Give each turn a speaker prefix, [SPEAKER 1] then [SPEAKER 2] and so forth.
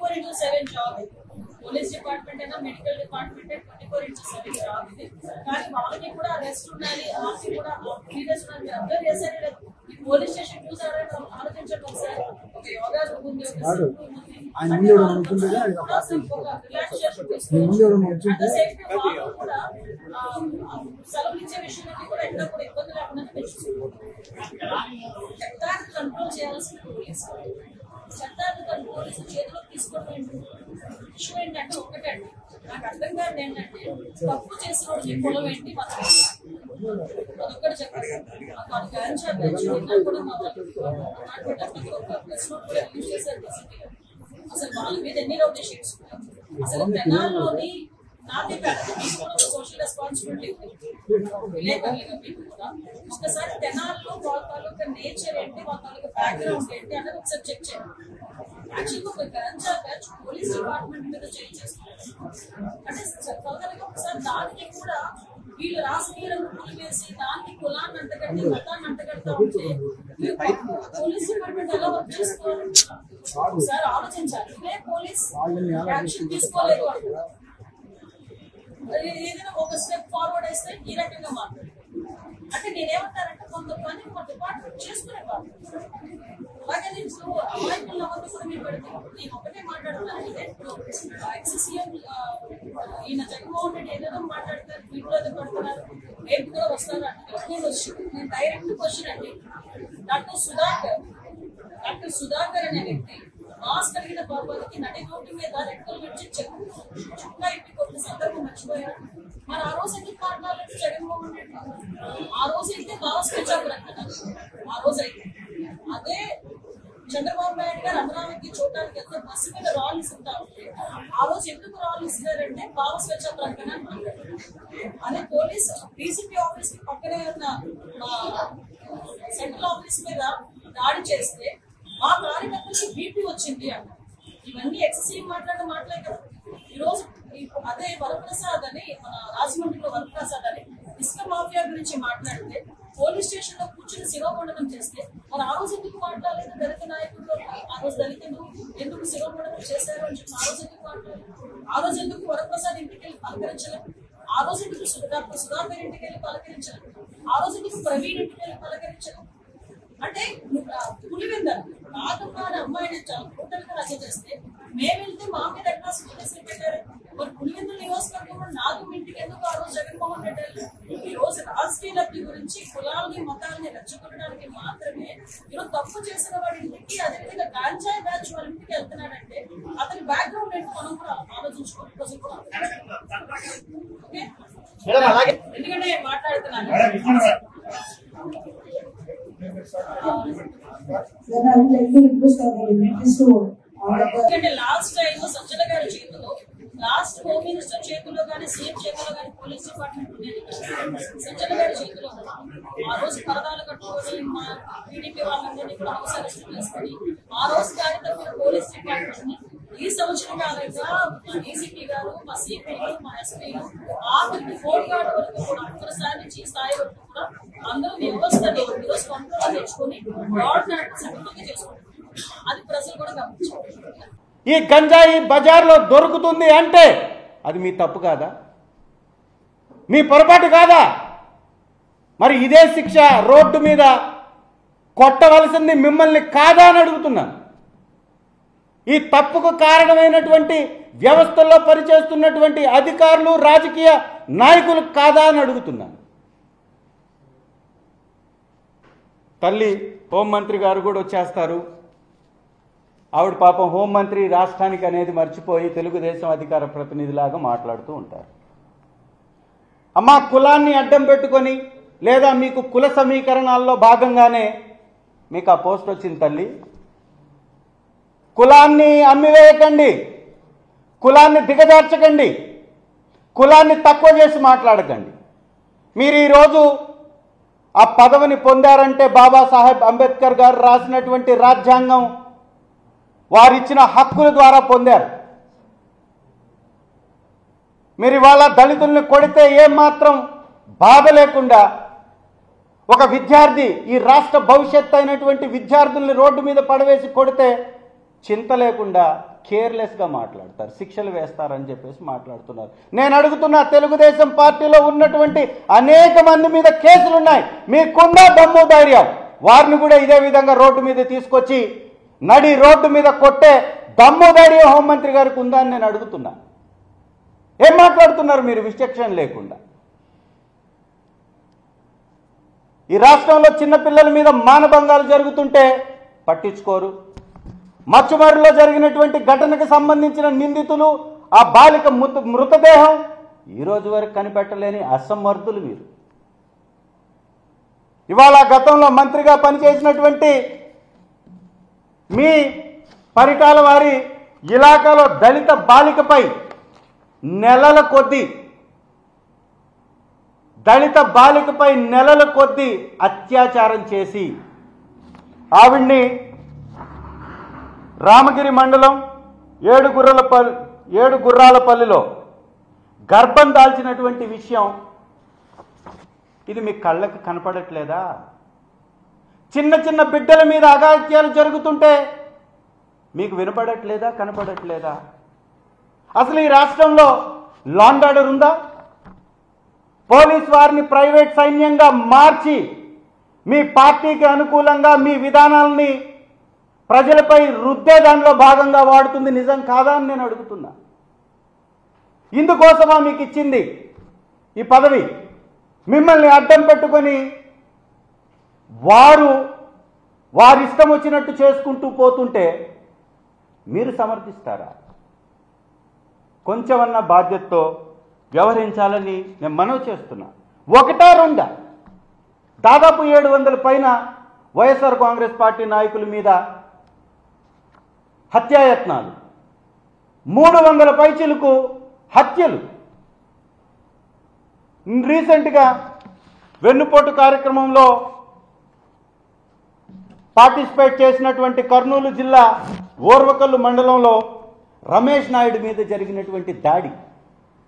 [SPEAKER 1] 24/7 job. Police department అయినా medical department 24/7 job ఇది. కానీ వాళ్ళకి కూడా రెస్ట్ ఉండాలి, వాళ్ళకి కూడా సీరియస్ ఉండాలి. మీరు అబ్జర్వ్ చేశారు లేదు, ఈ పోలీస్ స్టేషన్ చూసారని ఆలోచించండి ఒకసారి. ఒక యోగా రూమ్ ఉంది, ఒక సెలవులు ఇచ్చే విషయంలో కూడా ఎక్కడ కూడా ఇబ్బంది లేకుండా చట్టాన్ని కంట్రోల్ చేయాల్సిన పోలీసు. చట్టాన్ని పోలీసు చేతిలోకి తీసుకోవడం ఇష్యూ ఏంటంటే ఒకటండి, నాకు అర్థం కాదు ఏంటంటే తప్పు చేసిన వాడికి పొలం ఏంటి అదొక్కటి చెప్పారు. అసలు వాళ్ళ మీద ఎన్ని రౌడీ షీట్స్ ఉన్నాయి. అసలు తెనాల్లోని నాకే కాదు, మీకు కూడా సోషల్ రెస్పాన్సిబిలిటీ విలేకరులుగా మీకు కూడా ఒకసారి తెనాల్లో వాళ్ళ తాలూకా నేచర్ ఏంటి, వాళ్ళ తాలూకా బ్యాక్గ్రౌండ్ ఏంటి అన్నది ఒకసారి చెక్ చేయండి. యాక్చువల్గా ఒక గంజా బ్యాచ్ పోలీస్ డిపార్ట్మెంట్ మీద చేంజ్ చేస్తున్నారు అంటే చెప్పగలిగా ఒకసారి దానికి కూడా వీళ్ళు రాజకీయాలను కూలివేసి దానికి కులాన్ని అంటగట్టి మతాన్ని అంటగడతా ఉంటే పోలీస్ డిపార్ట్మెంట్ ఎలా వర్క్ చేసుకోవాలి ఒకసారి ఆలోచించాలి. ఇదే పోలీస్ యాక్షన్ తీసుకోలేదు ఏదైనా ఒక స్టెప్ ఫార్వర్డ్ వేస్తే ఈ రకంగా మాట్లాడు అంటే నేనేమంటారంటే కొంత పని ఒక డిపార్ట్మెంట్ చేసుకునే వాళ్ళు అలాగే నేను అమాయకులు ఎవరిని కూడా మీరు పెడతాను. నేను ఒకటే మాట్లాడుతున్నాను, ఇప్పుడు ఎక్సీఎం ఈయన జగన్మోహన్ రెడ్డి ఏదేదో మాట్లాడతారు, వీటిలో ఏదో పెడుతున్నారు, రేపు కూడా వస్తారు అంటే నేను డైరెక్ట్ క్వశ్చన్ అండి. డాక్టర్ సుధాకర్ అనే వ్యక్తి మాస్క్ అడిగిన బాబాకి నడి రోడ్డు మీద రెక్కలు పెట్టి చుట్టా ఇంటి కొట్టిన సందర్భం మర్చిపోయారు. మరి ఆ రోజు ఎందుకు మాట్లాడాలంటే జగన్మోహన్ రెడ్డి ఆ రోజు అయితే మాస్క్ తెచ్చారు కదా, ఆ రోజు అయితే అదే చంద్రబాబు నాయుడు గారు అమరావతి చూడటానికి వెళ్తే బస్సు మీద రాళ్ళు ఇస్తుంటా ఉంటే ఆ రోజు ఎందుకు రాళ్ళు ఇస్తున్నారంటే భావ స్వేచ్ఛ ప్రకటన అని మాట్లాడారు. అదే పోలీస్ డీసీపీ ఆఫీస్ కి పక్కనే ఉన్న సెంట్రల్ ఆఫీస్ మీద దాడి చేస్తే మా కార్యకర్తలకి బీపీ వచ్చింది అన్న. ఇవన్నీ ఎక్సెసివ్ మాట్లాడే మాటలే కదా. ఈరోజు అదే వరప్రసాద్ అని మన రాజమండ్రిలో వరప్రసాద్ అని ఇసుక మాఫియా గురించి మాట్లాడితే పోలీస్ స్టేషన్ లో కూర్చుని శిరోమండనం చేస్తే మరి ఆ రోజు ఎందుకు మాట్లాడలేదు దళిత నాయకులు, ఆ రోజు దళితులు ఎందుకు శిరోమండనం చేశారు అని చెప్పి ఆ రోజు ఎందుకు మాట్లాడలేదు, ఆ రోజు ఎందుకు వరప్రసాద్ ఇంటికి వెళ్ళి పలకరించలేదు, ఆ రోజు ఎందుకు డాక్టర్ సుధాకర్ ఇంటికి వెళ్ళి పలకరించలేదు, ఆ రోజు ఎందుకు ప్రవీణ్ ఇంటికి వెళ్ళి పలకరించలేదు. అంటే పులివెందరు నాగమ్మ అనే అమ్మాయిని టోటల్గా హత్య చేస్తే మేము వెళ్తే మా మీద ఎట్లా కేసులు పెట్టారు. మరి పులివెందుల నియోజకవర్గంలో నాగమ్మ ఇంటికి ఎందుకు ఆ రోజు జగన్మోహన్ రెడ్డి ఈ రోజు రాజకీయ లబ్ధి గురించి కులాలని మతాలని రెచ్చగొట్టడానికి మాత్రమే ఈరోజు తప్పు చేసిన వాడి ఇంటికి అదేవిధంగా గాంజాయి బ్యాచ్ వాళ్ళ ఇంటికి వెళ్తున్నాడంటే అతని బ్యాక్గ్రౌండ్ ఏంటో మనం కూడా ఆలోచించుకోవాలి. ప్రజలు కూడా ఎందుకంటే మాట్లాడుతున్నాను ఎందుకంటే లాస్ట్ టైం సజ్జల గారి చేతిలో లాస్ట్ హోమ్ మినిస్టర్ చేతిలో కానీ సీఎం చేతిలో కానీ పోలీస్ డిపార్ట్మెంట్ ఉండేది సజ్జల గారి చేతిలో ఆ రోజు పరదాలు కట్టుకొని మా టీడీపీ వాళ్ళందరినీ కూడా హౌస్ అరెస్ట్ చేసుకొని ఆ రోజు కానీ తప్పిన పోలీస్ డిపార్ట్మెంట్ ని ఈ సంవత్సరం కాలంగా మా డీసీపీ గారు, మా సిపిలు, మా ఎస్పీలు ఆఖరికి హోమ్ గార్డ్ వరకు కూడా ఒక్కసారి నుంచి స్థాయి వరకు కూడా అందరూ వ్యవస్థని ఈరోజు కంట్రోల్ తెచ్చుకొని చేసుకుంటారు. అది ప్రజలు కూడా గమనించారు.
[SPEAKER 2] ఈ గంజాయి బజార్లో దొరుకుతుంది అంటే అది మీ తప్పు కాదా, మీ పొరపాటు కాదా? మరి ఇదే శిక్ష రోడ్డు మీద కొట్టవలసింది మిమ్మల్ని కాదా అని అడుగుతున్నాను. ఈ తప్పుకు కారణమైనటువంటి వ్యవస్థల్లో పనిచేస్తున్నటువంటి అధికారులు, రాజకీయ నాయకులు కాదా అని అడుగుతున్నాను. తల్లి హోంమంత్రి గారు కూడా వచ్చేస్తారు. ఆవిడ పాపం హోంమంత్రి రాష్ట్రానికి అనేది మర్చిపోయి తెలుగుదేశం అధికార ప్రతినిధిలాగా మాట్లాడుతూ ఉంటారు. అమ్మా కులాన్ని అడ్డం పెట్టుకొని లేదా మీకు కుల సమీకరణాల్లో భాగంగానే మీకు ఆ పోస్ట్ వచ్చింది. తల్లి కులాన్ని అమ్మివేయకండి, కులాన్ని దిగజార్చకండి, కులాన్ని తక్కువ చేసి మాట్లాడకండి. మీరు ఈరోజు ఆ పదవిని పొందారంటే బాబాసాహెబ్ అంబేద్కర్ గారు రాసినటువంటి రాజ్యాంగం వారిచ్చిన హక్కుల ద్వారా పొందారు. మీరు ఇవాళ దళితుల్ని కొడితే ఏమాత్రం బాధ లేకుండా ఒక విద్యార్థి ఈ రాష్ట్ర భవిష్యత్తు అయినటువంటి విద్యార్థుల్ని రోడ్డు మీద పడవేసి కొడితే చింత లేకుండా కేర్లెస్గా మాట్లాడతారు, శిక్షలు వేస్తారని చెప్పేసి మాట్లాడుతున్నారు. నేను అడుగుతున్నా, తెలుగుదేశం పార్టీలో ఉన్నటువంటి అనేక మంది మీద కేసులున్నాయి, మీకున్న దమ్ము ధైర్యం వారిని కూడా ఇదే విధంగా రోడ్డు మీద తీసుకొచ్చి నడి రోడ్డు మీద కొట్టే దమ్ము ధైర్యం హోంమంత్రి గారికి ఉందా అని నేను అడుగుతున్నా. ఏం మాట్లాడుతున్నారు మీరు విచక్షణ లేకుండా? ఈ రాష్ట్రంలో చిన్నపిల్లల మీద మానభంగాలు జరుగుతుంటే పట్టించుకోరు. మచ్చుమర్రులో జరిగినటువంటి ఘటనకు సంబంధించిన నిందితులు, ఆ బాలిక మృతదేహం ఈ రోజు వరకు కనిపెట్టలేని అసమర్థులు మీరు. ఇవాళ గతంలో మంత్రిగా పనిచేసినటువంటి మీ పరిటాల వారి ఇలాకాలో దళిత బాలికపై నెలల కొద్దీ అత్యాచారం చేసి ఆవిడ్ని రామగిరి మండలం ఏడుగుర్రాలపల్లిలో గర్భం దాల్చినటువంటి విషయం ఇది మీ కళ్ళకి కనపడట్లేదా? చిన్న చిన్న బిడ్డల మీద అఘాయిత్యాలు జరుగుతుంటే మీకు వినపడట్లేదా, కనపడట్లేదా? అసలు ఈ రాష్ట్రంలో లా అండ్ ఆర్డర్ ఉందా? పోలీస్ వారిని ప్రైవేట్ సైన్యంగా మార్చి మీ పార్టీకి అనుకూలంగా మీ విధానాలని ప్రజలపై రుద్దే దానిలో భాగంగా వాడుతుంది, నిజం కాదా అని నేను అడుగుతున్నా. ఇందుకోసమా మీకు ఇచ్చింది ఈ పదవి? మిమ్మల్ని అడ్డం పెట్టుకొని వారిష్టం వచ్చినట్టు చేసుకుంటూ పోతుంటే మీరు సమర్థిస్తారా? కొంచెమన్నా బాధ్యతతో వ్యవహరించాలని నేను మనవి చేస్తున్నా. ఒకటా రెండా? దాదాపు 700 పైన వైఎస్ఆర్ కాంగ్రెస్ పార్టీ నాయకుల మీద హత్యాయత్నాలు, 300 పైచిలకు హత్యలు. రీసెంట్గా వెన్నుపోటు కార్యక్రమంలో పార్టిసిపేట్ చేసినటువంటి కర్నూలు జిల్లా ఓర్వకల్లు మండలంలో రమేష్ నాయుడు మీద జరిగినటువంటి దాడి